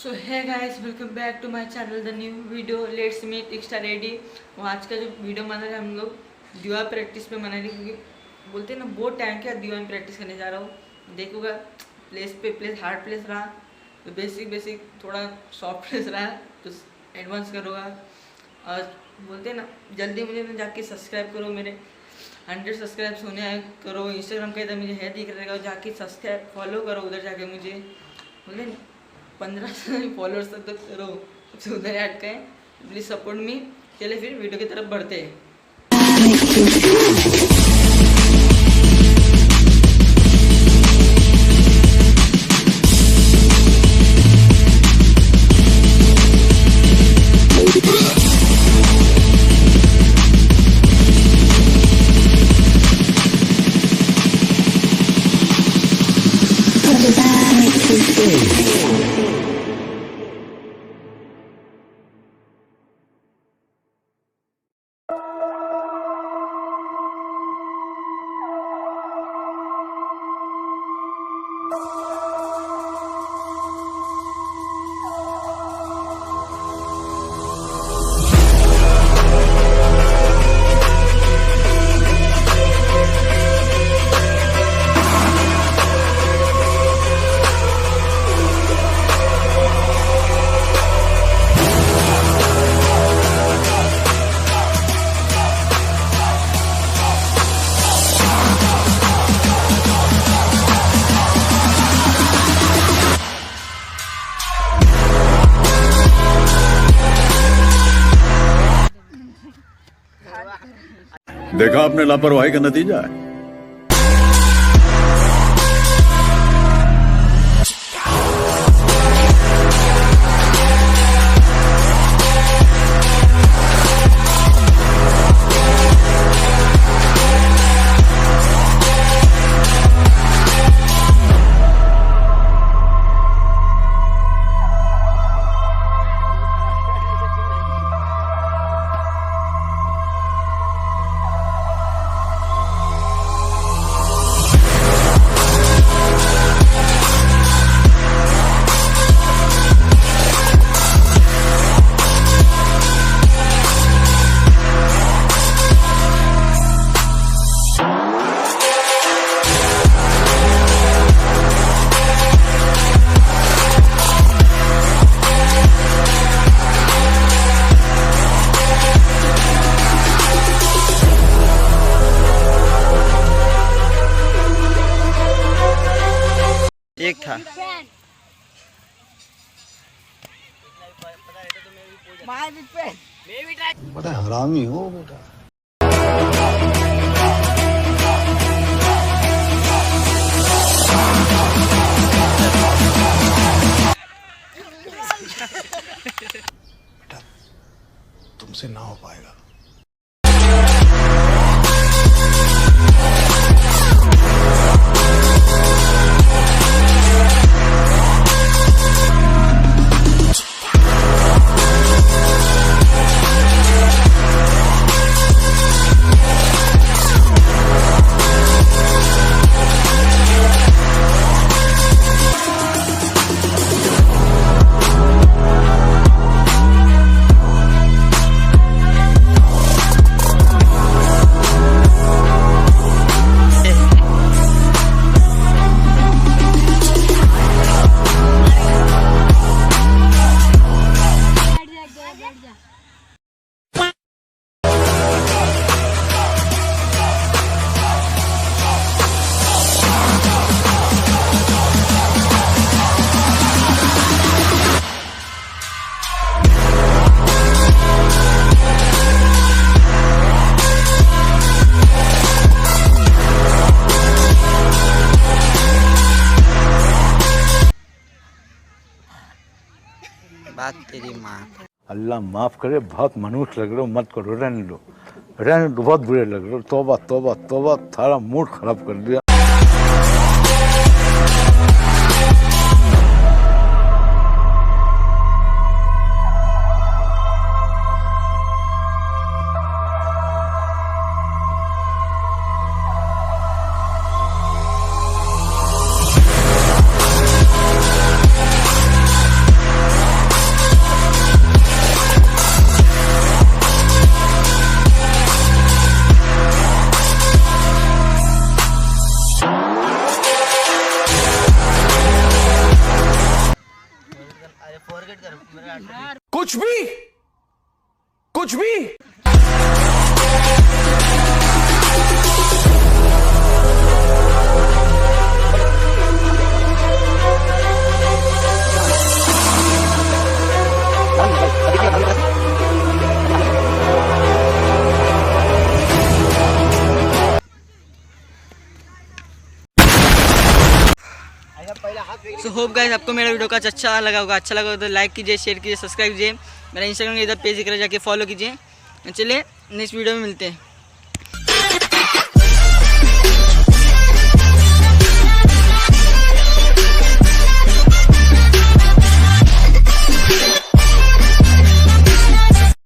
सो है guys, welcome back to my channel the new video. Let's meet extra ready. और आज का जो वीडियो बना रहे हैं हम लोग दिवा प्रैक्टिस पे बना रहे, क्योंकि बोलते हैं ना बहुत टाइम के बाद दिवा में प्रैक्टिस करने जा रहा हूँ। देखूँगा प्लेस हार्ड प्लेस रहा तो बेसिक थोड़ा सॉफ्ट प्लेस रहा तो एडवांस करूँगा। और बोलते हैं ना जल्दी मुझे ना जाके सब्सक्राइब करो, मेरे 100 सब्सक्राइब्स होने आए करो। इंस्टाग्राम का इधर मुझे है दिख रहेगा, जाके सब्सक्राइब फॉलो करो उधर जाके। मुझे बोलते ना 1500 फॉलोअर्स तक तो करो, सबसे उधर ऐड करें। Please support me. चले फिर वीडियो की तरफ बढ़ते हैं। देखा आपने लापरवाही का नतीजा है। एक था बड़ा हरामी हो बेटा। बेटा तुमसे ना हो पाएगा। बात तेरी माँ। अल्लाह माफ करे, बहुत मनुष्य लग रहे हो, मत करो, रहने दो, बहुत बुरे लग रहे हो। तौबा तौबा तौबा, थारा मूड खराब कर दिया। कुछ भी कुछ भी सो होप गाइस आपको मेरा वीडियो का अच्छा लगा होगा। अच्छा लगा तो लाइक कीजिए, शेयर कीजिए, सब्सक्राइब कीजिए। मेरा इंस्टाग्राम इधर पेज दिख रहा है, जाके फॉलो कीजिए। चलिए नेक्स्ट वीडियो में मिलते हैं।